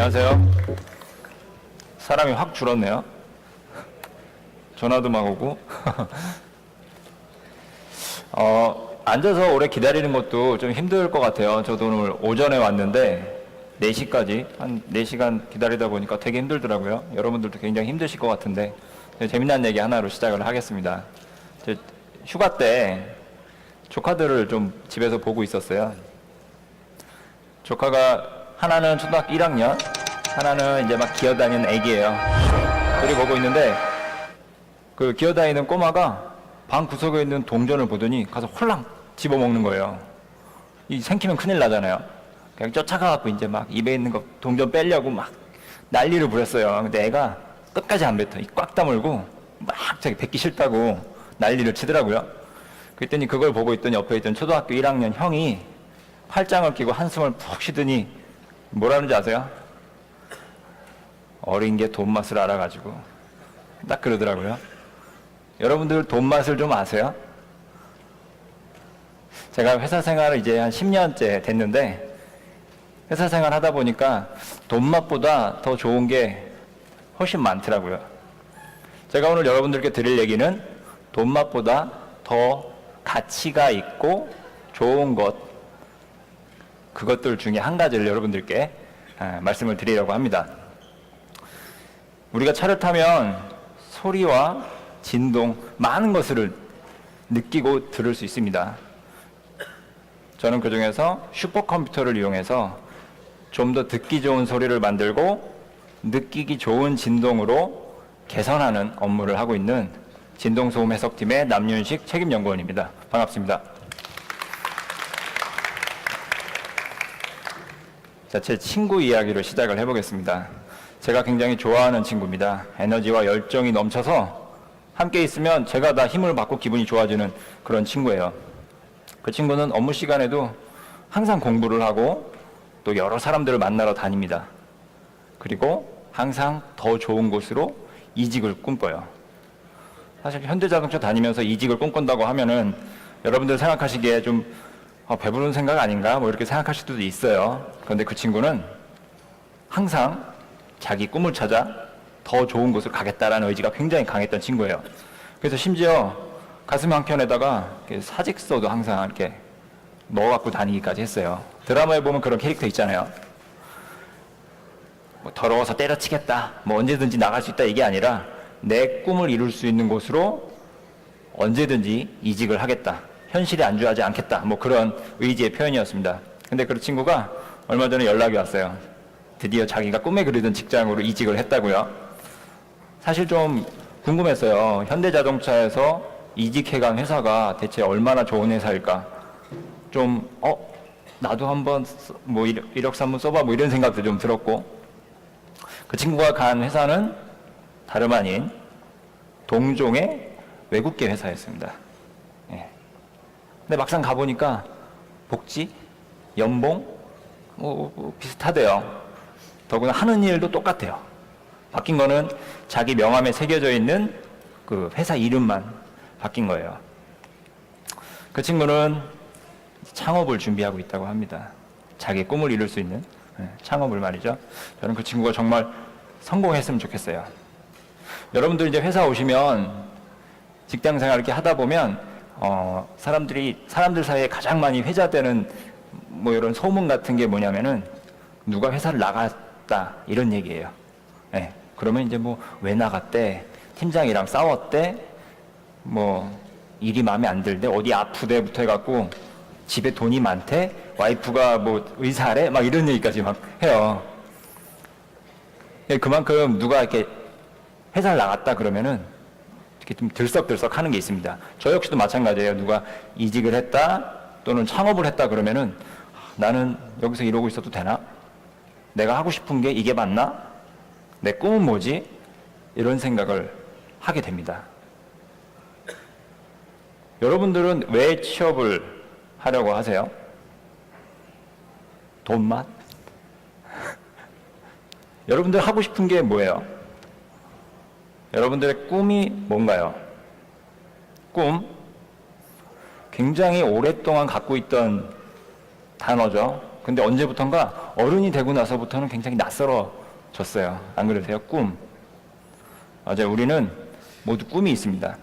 안녕하세요. 사람이 확 줄었네요. 전화도 막 오고. 앉아서 오래 기다리는 것도 좀 힘들 것 같아요. 저도 오늘 오전에 왔는데 4시까지 한 4시간 기다리다 보니까 되게 힘들더라고요. 여러분들도 굉장히 힘드실 것 같은데 재미난 얘기 하나로 시작을 하겠습니다. 휴가 때 조카들을 좀 집에서 보고 있었어요. 조카가 하나는 초등학교 1학년, 하나는 이제 막 기어다니는 애기예요. 둘이 보고 있는데 그 기어다니는 꼬마가 방 구석에 있는 동전을 보더니 가서 홀랑 집어먹는 거예요. 이 생기면 큰일 나잖아요. 그냥 쫓아가갖고 이제 막 입에 있는 거 동전 빼려고 막 난리를 부렸어요. 근데 애가 끝까지 안 뱉어. 꽉 다물고 막 자기 뱉기 싫다고 난리를 치더라고요. 그랬더니 그걸 보고 있더니 옆에 있던 초등학교 1학년 형이 팔짱을 끼고 한숨을 푹 쉬더니 뭐라는지 아세요? 어린 게 돈 맛을 알아가지고 딱 그러더라고요. 여러분들 돈 맛을 좀 아세요? 제가 회사 생활을 이제 한 10년째 됐는데 회사 생활 하다 보니까 돈 맛보다 더 좋은 게 훨씬 많더라고요. 제가 오늘 여러분들께 드릴 얘기는 돈 맛보다 더 가치가 있고 좋은 것, 그것들 중에 한 가지를 여러분들께 말씀을 드리려고 합니다. 우리가 차를 타면 소리와 진동, 많은 것을 느끼고 들을 수 있습니다. 저는 그 중에서 슈퍼컴퓨터를 이용해서 좀 더 듣기 좋은 소리를 만들고 느끼기 좋은 진동으로 개선하는 업무를 하고 있는 진동소음 해석팀의 남윤식 책임연구원입니다. 반갑습니다. 자, 제 친구 이야기로 시작을 해보겠습니다. 제가 굉장히 좋아하는 친구입니다. 에너지와 열정이 넘쳐서 함께 있으면 제가 다 힘을 받고 기분이 좋아지는 그런 친구예요. 그 친구는 업무 시간에도 항상 공부를 하고 또 여러 사람들을 만나러 다닙니다. 그리고 항상 더 좋은 곳으로 이직을 꿈꿔요. 사실 현대자동차 다니면서 이직을 꿈꾼다고 하면은 여러분들 생각하시기에 좀 배부른 생각 아닌가 뭐 이렇게 생각하실 수도 있어요. 그런데 그 친구는 항상 자기 꿈을 찾아 더 좋은 곳으로 가겠다라는 의지가 굉장히 강했던 친구예요. 그래서 심지어 가슴 한켠에다가 사직서도 항상 이렇게 넣어갖고 다니기까지 했어요. 드라마에 보면 그런 캐릭터 있잖아요. 뭐 더러워서 때려치겠다, 뭐 언제든지 나갈 수 있다, 이게 아니라 내 꿈을 이룰 수 있는 곳으로 언제든지 이직을 하겠다, 현실에 안주하지 않겠다, 뭐 그런 의지의 표현이었습니다. 근데 그 친구가 얼마 전에 연락이 왔어요. 드디어 자기가 꿈에 그리던 직장으로 이직을 했다고요. 사실 좀 궁금했어요. 현대자동차에서 이직해간 회사가 대체 얼마나 좋은 회사일까? 좀 나도 한번 뭐 이력서 한번 써봐, 뭐 이런 생각도 좀 들었고, 그 친구가 간 회사는 다름 아닌 동종의 외국계 회사였습니다. 예. 근데 막상 가보니까 복지, 연봉 뭐 비슷하대요. 더구나 하는 일도 똑같아요. 바뀐 거는 자기 명함에 새겨져 있는 그 회사 이름만 바뀐 거예요. 그 친구는 창업을 준비하고 있다고 합니다. 자기 꿈을 이룰 수 있는 창업을 말이죠. 저는 그 친구가 정말 성공했으면 좋겠어요. 여러분들 이제 회사 오시면 직장 생활 이렇게 하다 보면 사람들 사이에 가장 많이 회자되는 뭐 이런 소문 같은 게 뭐냐면은 누가 회사를 나갔다 이런 얘기예요. 네. 그러면 이제 뭐 왜 나갔대, 팀장이랑 싸웠대, 뭐 일이 마음에 안 들대, 어디 아프대부터 해갖고 집에 돈이 많대, 와이프가 뭐 의사래, 막 이런 얘기까지 막 해요. 그만큼 누가 이렇게 회사를 나갔다 그러면은 이렇게 좀 들썩들썩 하는 게 있습니다. 저 역시도 마찬가지예요. 누가 이직을 했다 또는 창업을 했다 그러면은 나는 여기서 이러고 있어도 되나? 내가 하고 싶은 게 이게 맞나? 내 꿈은 뭐지? 이런 생각을 하게 됩니다. 여러분들은 왜 취업을 하려고 하세요? 돈맛? 여러분들 하고 싶은 게 뭐예요? 여러분들의 꿈이 뭔가요? 꿈? 굉장히 오랫동안 갖고 있던 단어죠. 근데 언제부턴가 어른이 되고 나서부터는 굉장히 낯설어졌어요. 안 그러세요? 꿈. 맞아요. 우리는 모두 꿈이 있습니다.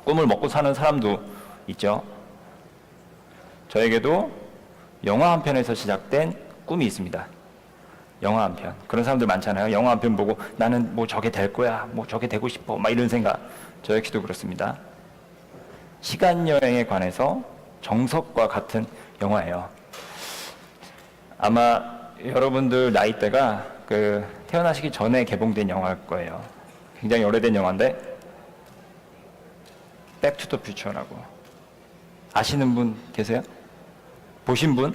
꿈을 먹고 사는 사람도 있죠. 저에게도 영화 한 편에서 시작된 꿈이 있습니다. 영화 한 편. 그런 사람들 많잖아요. 영화 한 편 보고 나는 뭐 저게 될 거야. 뭐 저게 되고 싶어. 막 이런 생각. 저 역시도 그렇습니다. 시간 여행에 관해서 정석과 같은 영화예요. 아마 여러분들 나이대가 태어나시기 전에 개봉된 영화일 거예요. 굉장히 오래된 영화인데 백투더퓨처라고 아시는 분 계세요? 보신 분?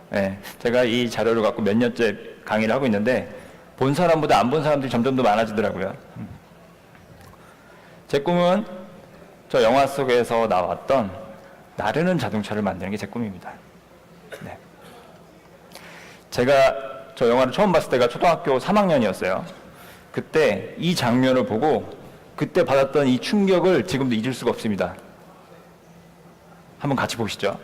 네, 제가 이 자료를 갖고 몇 년째 강의를 하고 있는데 본 사람보다 안 본 사람들이 점점 더 많아지더라고요. 제 꿈은 저 영화 속에서 나왔던 나르는 자동차를 만드는 게 제 꿈입니다. 네. 제가 저 영화를 처음 봤을 때가 초등학교 3학년이었어요. 그때 이 장면을 보고 그때 받았던 이 충격을 지금도 잊을 수가 없습니다. 한번 같이 보시죠.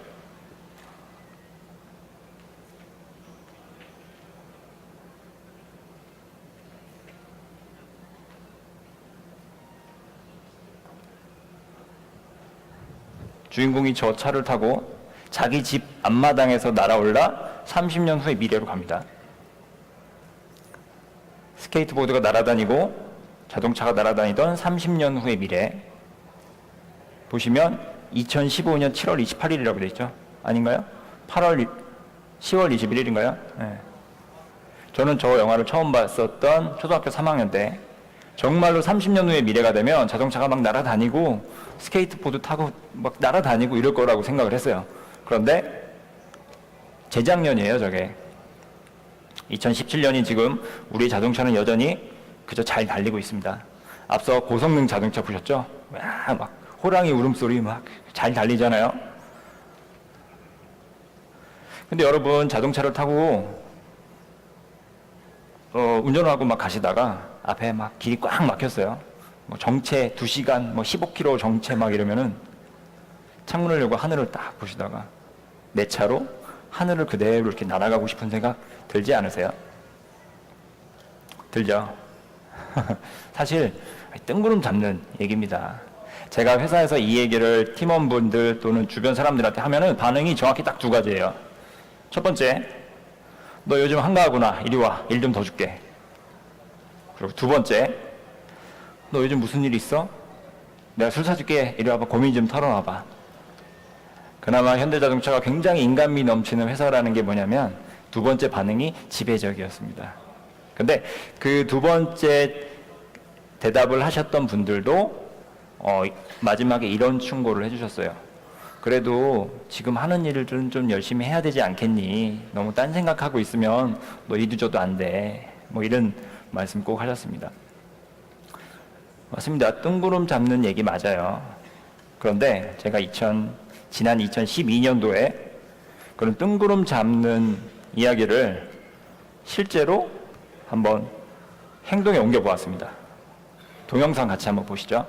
주인공이 저 차를 타고 자기 집 앞마당에서 날아올라 30년 후의 미래로 갑니다. 스케이트보드가 날아다니고 자동차가 날아다니던 30년 후의 미래. 보시면 2015년 7월 28일이라고 되어 있죠. 아닌가요? 10월 21일인가요? 네. 저는 저 영화를 처음 봤었던 초등학교 3학년 때 정말로 30년 후의 미래가 되면 자동차가 막 날아다니고 스케이트보드 타고 막 날아다니고 이럴 거라고 생각을 했어요. 그런데 재작년이에요, 저게. 2017년인 지금 우리 자동차는 여전히 그저 잘 달리고 있습니다. 앞서 고성능 자동차 보셨죠? 막 호랑이 울음소리 막 잘 달리잖아요. 근데 여러분 자동차를 타고 운전을 하고 막 가시다가 앞에 막 길이 꽉 막혔어요. 뭐 정체 2시간, 뭐 15km 정체 막 이러면은 창문을 열고 하늘을 딱 보시다가 내 차로 하늘을 그대로 이렇게 날아가고 싶은 생각 들지 않으세요? 들죠? 사실 뜬구름 잡는 얘기입니다. 제가 회사에서 이 얘기를 팀원분들 또는 주변 사람들한테 하면은 반응이 정확히 딱 2가지예요. 첫 번째, 너 요즘 한가하구나. 이리 와. 일 좀 더 줄게. 그리고 2번째, 너 요즘 무슨 일 있어? 내가 술 사줄게. 이리 와봐. 고민 좀 털어놔봐. 그나마 현대자동차가 굉장히 인간미 넘치는 회사라는 게 뭐냐면 2번째 반응이 지배적이었습니다. 근데 그 2번째 대답을 하셨던 분들도 마지막에 이런 충고를 해주셨어요. 그래도 지금 하는 일을 좀 열심히 해야 되지 않겠니? 너무 딴 생각하고 있으면 너 이도저도 안 돼. 뭐 이런 말씀 꼭 하셨습니다. 맞습니다. 뜬구름 잡는 얘기 맞아요. 그런데 제가 지난 2012년도에 그런 뜬구름 잡는 이야기를 실제로 한번 행동에 옮겨보았습니다. 동영상 같이 한번 보시죠.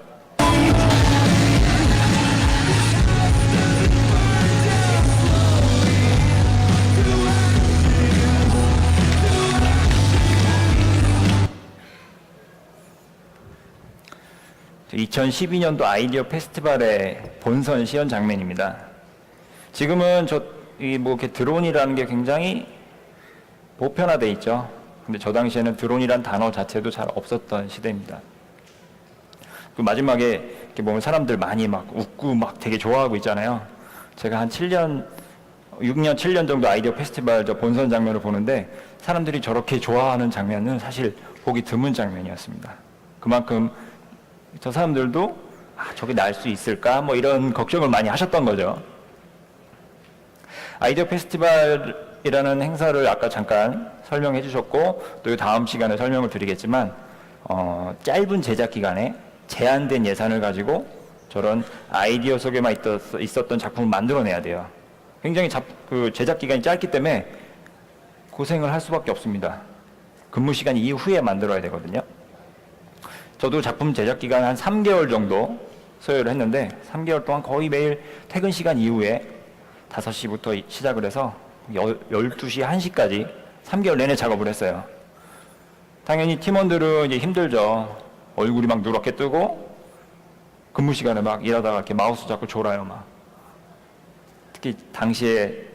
2012년도 아이디어 페스티벌의 본선 시연 장면입니다. 지금은 이렇게 드론이라는 게 굉장히 보편화돼 있죠. 근데 저 당시에는 드론이란 단어 자체도 잘 없었던 시대입니다. 그 마지막에 이렇게 보면 사람들 많이 막 웃고 막 되게 좋아하고 있잖아요. 제가 한 6년, 7년 정도 아이디어 페스티벌 저 본선 장면을 보는데 사람들이 저렇게 좋아하는 장면은 사실 보기 드문 장면이었습니다. 그만큼 저 사람들도 저게 날 수 있을까? 뭐 이런 걱정을 많이 하셨던 거죠. 아이디어 페스티벌이라는 행사를 아까 잠깐 설명해 주셨고 또 다음 시간에 설명을 드리겠지만 짧은 제작 기간에 제한된 예산을 가지고 저런 아이디어 속에만 있었던 작품을 만들어내야 돼요. 굉장히 제작 기간이 짧기 때문에 고생을 할 수밖에 없습니다. 근무 시간 이후에 만들어야 되거든요. 저도 작품 제작 기간 한 3개월 정도 소요를 했는데 3개월 동안 거의 매일 퇴근 시간 이후에 5시부터 시작을 해서 12시, 1시까지 3개월 내내 작업을 했어요. 당연히 팀원들은 이제 힘들죠. 얼굴이 막 누렇게 뜨고 근무 시간에 막 일하다가 이렇게 마우스 잡고 졸아요, 막. 특히 당시에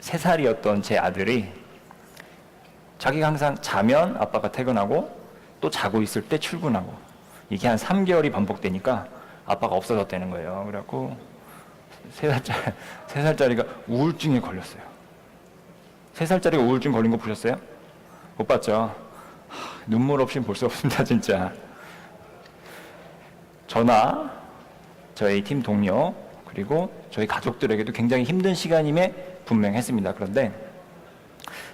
3살이었던 제 아들이 자기가 항상 자면 아빠가 퇴근하고 또 자고 있을 때 출근하고 이게 한 3개월이 반복되니까 아빠가 없어졌다는 거예요. 그래갖고 3살짜리가 우울증에 걸렸어요. 3살짜리가 우울증 걸린 거 보셨어요? 못 봤죠? 눈물 없이는 볼 수 없습니다, 진짜. 저나 저희 팀 동료 그리고 저희 가족들에게도 굉장히 힘든 시간임에 분명했습니다. 그런데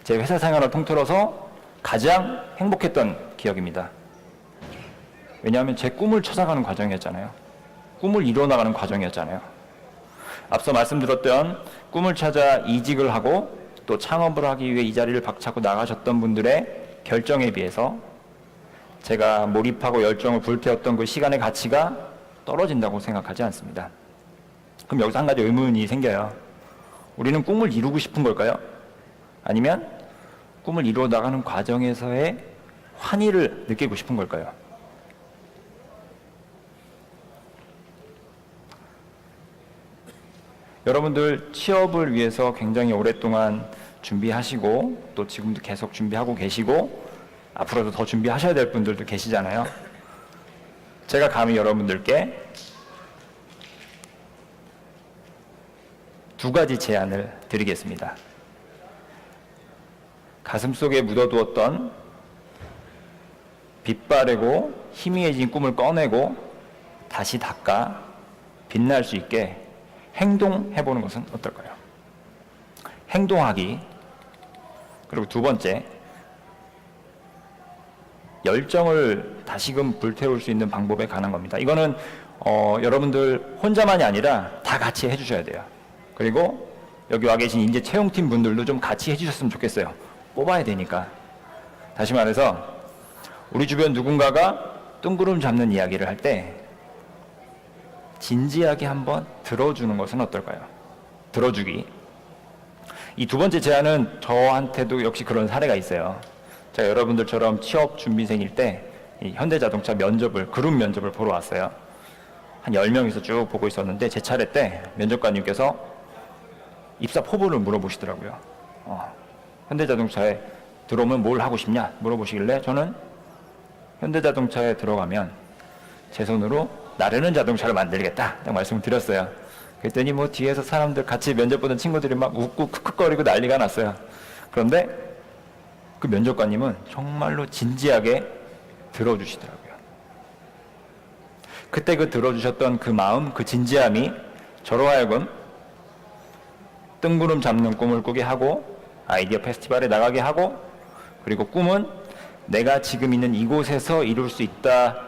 제 회사 생활을 통틀어서 가장 행복했던 기억입니다. 왜냐하면 제 꿈을 찾아가는 과정이었잖아요. 꿈을 이뤄나가는 과정이었잖아요. 앞서 말씀드렸던 꿈을 찾아 이직을 하고 또 창업을 하기 위해 이 자리를 박차고 나가셨던 분들의 결정에 비해서 제가 몰입하고 열정을 불태웠던 그 시간의 가치가 떨어진다고 생각하지 않습니다. 그럼 여기서 한 가지 의문이 생겨요. 우리는 꿈을 이루고 싶은 걸까요? 아니면 꿈을 이루어 나가는 과정에서의 환희를 느끼고 싶은 걸까요? 여러분들 취업을 위해서 굉장히 오랫동안 준비하시고 또 지금도 계속 준비하고 계시고 앞으로도 더 준비하셔야 될 분들도 계시잖아요. 제가 감히 여러분들께 2가지 제안을 드리겠습니다. 가슴속에 묻어두었던 빛바래고 희미해진 꿈을 꺼내고 다시 닦아 빛날 수 있게 행동해보는 것은 어떨까요? 행동하기. 그리고 2번째, 열정을 다시금 불태울 수 있는 방법에 관한 겁니다. 이거는 여러분들 혼자만이 아니라 다 같이 해주셔야 돼요. 그리고 여기 와 계신 인재 채용팀 분들도 좀 같이 해주셨으면 좋겠어요. 뽑아야 되니까. 다시 말해서 우리 주변 누군가가 뜬구름 잡는 이야기를 할 때 진지하게 한번 들어주는 것은 어떨까요? 들어주기. 이 2번째 제안은 저한테도 역시 그런 사례가 있어요. 제가 여러분들처럼 취업 준비생일 때 이 현대자동차 그룹 면접을 보러 왔어요. 한 10명이서 쭉 보고 있었는데 제 차례 때 면접관님께서 입사 포부를 물어보시더라고요. 현대자동차에 들어오면 뭘 하고 싶냐 물어보시길래 저는 현대자동차에 들어가면 제 손으로 나르는 자동차를 만들겠다 딱 말씀을 드렸어요. 그랬더니 뭐 뒤에서 사람들 같이 면접 보던 친구들이 막 웃고 크크거리고 난리가 났어요. 그런데 그 면접관님은 정말로 진지하게 들어주시더라고요. 그때 그 들어주셨던 그 마음, 그 진지함이 저로 하여금 뜬구름 잡는 꿈을 꾸게 하고 아이디어 페스티벌에 나가게 하고 그리고 꿈은 내가 지금 있는 이곳에서 이룰 수 있다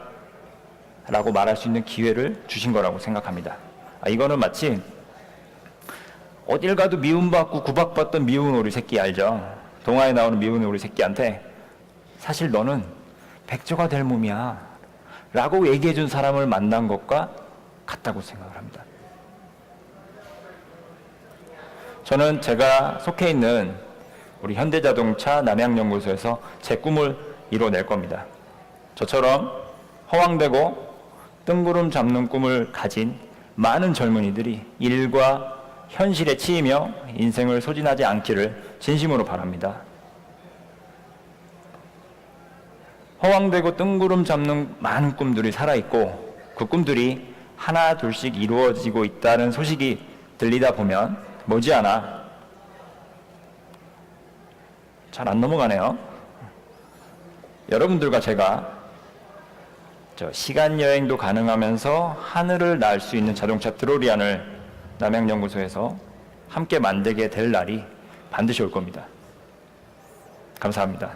라고 말할 수 있는 기회를 주신 거라고 생각합니다. 이거는 마치 어딜 가도 미움받고 구박받던 미운 오리 새끼 알죠? 동화에 나오는 미운 오리 새끼한테 사실 너는 백조가 될 몸이야 라고 얘기해 준 사람을 만난 것과 같다고 생각을 합니다. 저는 제가 속해 있는 우리 현대자동차 남양연구소에서 제 꿈을 이뤄낼 겁니다. 저처럼 허황되고 뜬구름 잡는 꿈을 가진 많은 젊은이들이 일과 현실에 치이며 인생을 소진하지 않기를 진심으로 바랍니다. 허황되고 뜬구름 잡는 많은 꿈들이 살아있고 그 꿈들이 하나 둘씩 이루어지고 있다는 소식이 들리다 보면 머지않아 잘 안 넘어가네요. 여러분들과 제가 시간 여행도 가능하면서 하늘을 날 수 있는 자동차 드로리안을 남양연구소에서 함께 만들게 될 날이 반드시 올 겁니다. 감사합니다.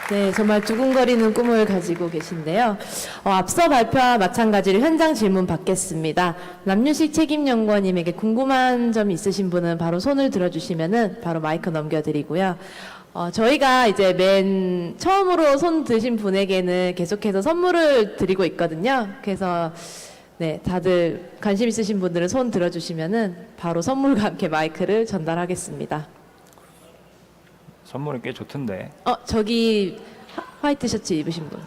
네, 정말 두근거리는 꿈을 가지고 계신데요. 앞서 발표와 마찬가지로 현장 질문 받겠습니다. 남유식 책임연구원님에게 궁금한 점이 있으신 분은 바로 손을 들어주시면은 바로 마이크 넘겨드리고요. 저희가 이제 맨 처음으로 손 드신 분에게는 계속해서 선물을 드리고 있거든요. 그래서 네, 다들 관심 있으신 분들은 손 들어주시면은 바로 선물과 함께 마이크를 전달하겠습니다. 선물이 꽤 좋던데. 저기 화이트 셔츠 입으신 분.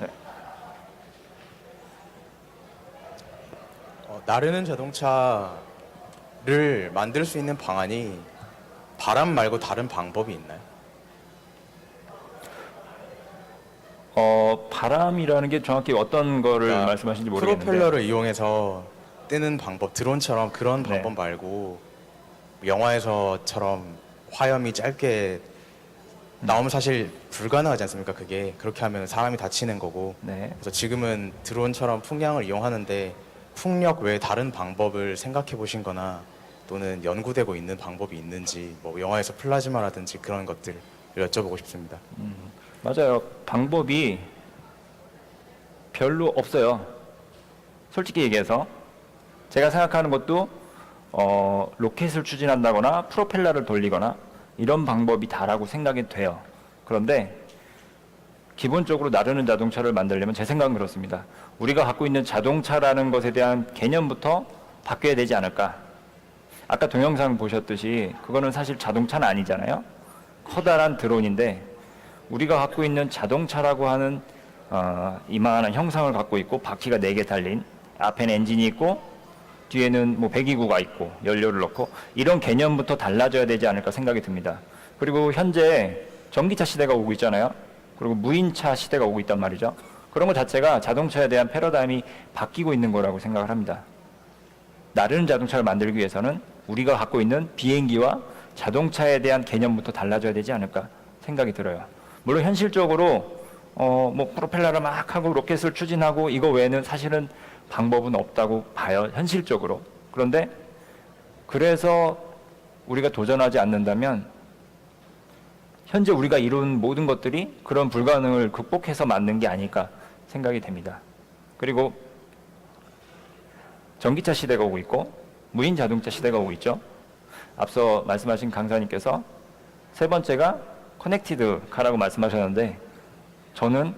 나르는 자동차를 만들 수 있는 방안이 바람 말고 다른 방법이 있나요? 바람이라는 게 정확히 어떤 거를 그러니까 말씀하시는지 모르겠는데. 프로펠러를 이용해서 뜨는 방법, 드론처럼 그런 네. 방법 말고 영화에서처럼 화염이 짧게 나오면 사실 불가능하지 않습니까? 그게 그렇게 하면 사람이 다치는 거고. 네. 그래서 지금은 드론처럼 풍량을 이용하는데 풍력 외에 다른 방법을 생각해 보신 거나 또는 연구되고 있는 방법이 있는지 뭐 영화에서 플라즈마라든지 그런 것들을 여쭤보고 싶습니다. 맞아요. 방법이 별로 없어요. 솔직히 얘기해서 제가 생각하는 것도 로켓을 추진한다거나 프로펠러를 돌리거나 이런 방법이 다라고 생각이 돼요. 그런데 기본적으로 나르는 자동차를 만들려면 제 생각은 그렇습니다. 우리가 갖고 있는 자동차라는 것에 대한 개념부터 바뀌어야 되지 않을까. 아까 동영상 보셨듯이 그거는 사실 자동차는 아니잖아요. 커다란 드론인데 우리가 갖고 있는 자동차라고 하는 이만한 형상을 갖고 있고 바퀴가 4개 달린 앞에는 엔진이 있고 뒤에는 뭐 배기구가 있고 연료를 넣고 이런 개념부터 달라져야 되지 않을까 생각이 듭니다. 그리고 현재 전기차 시대가 오고 있잖아요. 그리고 무인차 시대가 오고 있단 말이죠. 그런 것 자체가 자동차에 대한 패러다임이 바뀌고 있는 거라고 생각을 합니다. 나르는 자동차를 만들기 위해서는 우리가 갖고 있는 비행기와 자동차에 대한 개념부터 달라져야 되지 않을까 생각이 들어요. 물론 현실적으로 뭐 프로펠러를 막 하고 로켓을 추진하고 이거 외에는 사실은 방법은 없다고 봐요. 현실적으로. 그런데 그래서 우리가 도전하지 않는다면 현재 우리가 이룬 모든 것들이 그런 불가능을 극복해서 만든 게 아닐까 생각이 됩니다. 그리고 전기차 시대가 오고 있고 무인 자동차 시대가 오고 있죠. 앞서 말씀하신 강사님께서 세 번째가 커넥티드 카라고 말씀하셨는데 저는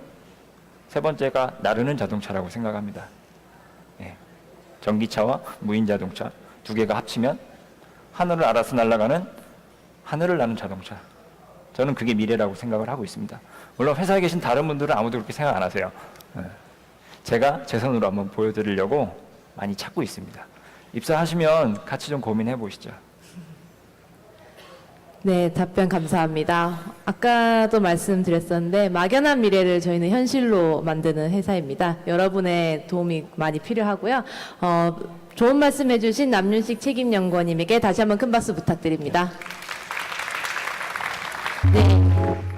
세 번째가 나르는 자동차라고 생각합니다. 예. 전기차와 무인 자동차 두 개가 합치면 하늘을 알아서 날아가는 하늘을 나는 자동차. 저는 그게 미래라고 생각을 하고 있습니다. 물론 회사에 계신 다른 분들은 아무도 그렇게 생각 안 하세요. 예. 제가 제 손으로 한번 보여드리려고 많이 찾고 있습니다. 입사하시면 같이 좀 고민해 보시죠. 네, 답변 감사합니다. 아까도 말씀드렸었는데 막연한 미래를 저희는 현실로 만드는 회사입니다. 여러분의 도움이 많이 필요하고요. 좋은 말씀 해주신 남윤식 책임연구원님에게 다시 한번 큰 박수 부탁드립니다. 네.